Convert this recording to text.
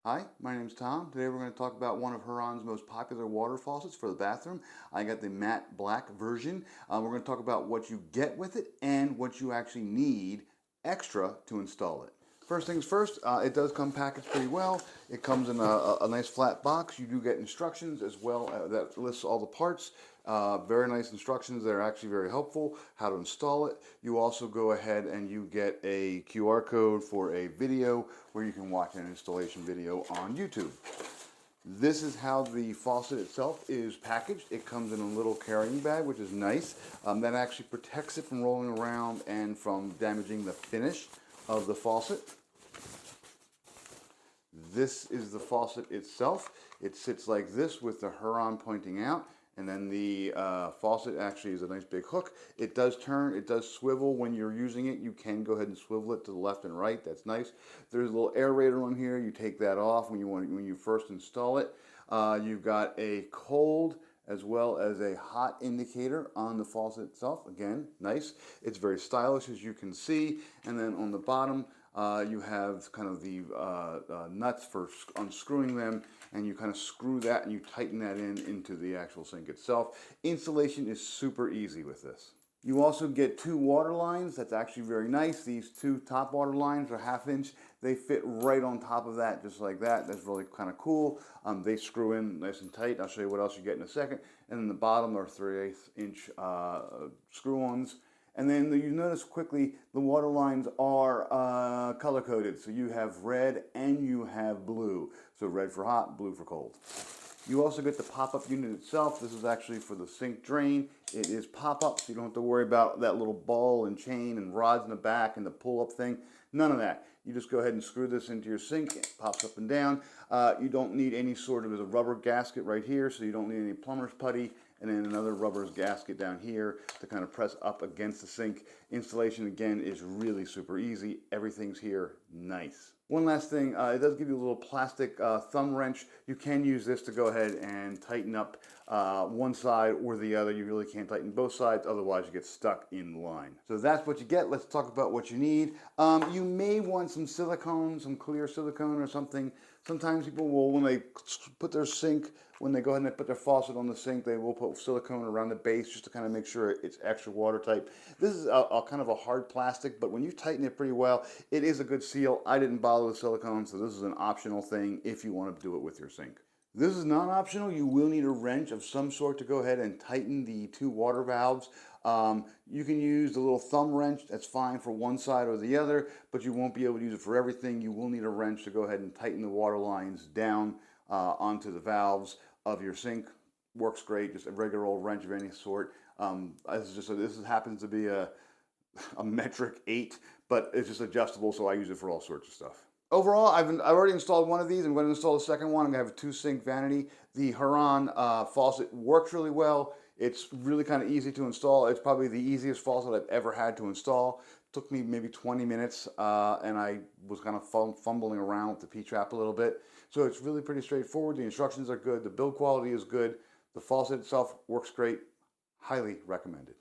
Hi, my name's Tom. Today we're going to talk about one of Hurran's most popular water faucets for the bathroom. I got the matte black version. We're going to talk about what you get with it and what you actually need extra to install it. First things first, it does come packaged pretty well. It comes in a nice flat box. You do get instructions as well that lists all the parts. Very nice instructions that are actually very helpful, how to install it. You also go ahead and you get a QR code for a video where you can watch an installation video on YouTube. This is how the faucet itself is packaged. It comes in a little carrying bag, which is nice. That actually protects it from rolling around and from damaging the finish of the faucet. This is the faucet itself. It sits like this with the Hurran pointing out, and then the faucet actually is a nice big hook. It does turn, it does swivel when you're using it. You can go ahead and swivel it to the left and right. That's nice. There's a little aerator on here. You take that off when you first install it. You've got a cold as well as a hot indicator on the faucet itself. Again, nice. It's very stylish, as you can see. And then on the bottom, you have kind of the nuts for unscrewing them, and you kind of screw that and you tighten that into the actual sink itself. Installation is super easy with this. You also get two water lines. That's actually very nice. These two top water lines are 1/2 inch. They fit right on top of that, just like that. That's really kind of cool. They screw in nice and tight. I'll show you what else you get in a second. And then the bottom are 3/8 inch screw-ons. And then you notice quickly the water lines are color coded. So you have red and you have blue. So red for hot, blue for cold. You also get the pop-up unit itself. This is actually for the sink drain. It is pop-up, so you don't have to worry about that little ball and chain and rods in the back and the pull-up thing. None of that. You just go ahead and screw this into your sink. It pops up and down. You don't need any sort of, there's a rubber gasket right here, so you don't need any plumber's putty. And then another rubber gasket down here to kind of press up against the sink. Installation, again, is really super easy. Everything's here nice. One last thing, it does give you a little plastic thumb wrench. You can use this to go ahead and tighten up one side or the other. You really can't tighten both sides, otherwise you get stuck in line. So that's what you get. Let's talk about what you need. You may want some silicone, some clear silicone or something. Sometimes people will, when they put their sink, when they go ahead and put their faucet on the sink, they will put silicone around the base just to kind of make sure it's extra watertight. This is a kind of a hard plastic, but when you tighten it pretty well, it is a good seal. I didn't bother with silicone, so this is an optional thing if you want to do it with your sink. This is not optional. You will need a wrench of some sort to go ahead and tighten the two water valves. You can use the little thumb wrench. That's fine for one side or the other, but you won't be able to use it for everything. You will need a wrench to go ahead and tighten the water lines down onto the valves of your sink. Works great. Just a regular old wrench of any sort. This happens to be a metric 8, but it's just adjustable, so I use it for all sorts of stuff. Overall, I've already installed one of these. I'm going to install the second one. I'm going to have a 2-sink vanity. The Hurran faucet works really well. It's really kind of easy to install. It's probably the easiest faucet I've ever had to install. It took me maybe 20 minutes, and I was kind of fumbling around with the P-trap a little bit. So it's really pretty straightforward. The instructions are good. The build quality is good. The faucet itself works great. Highly recommended.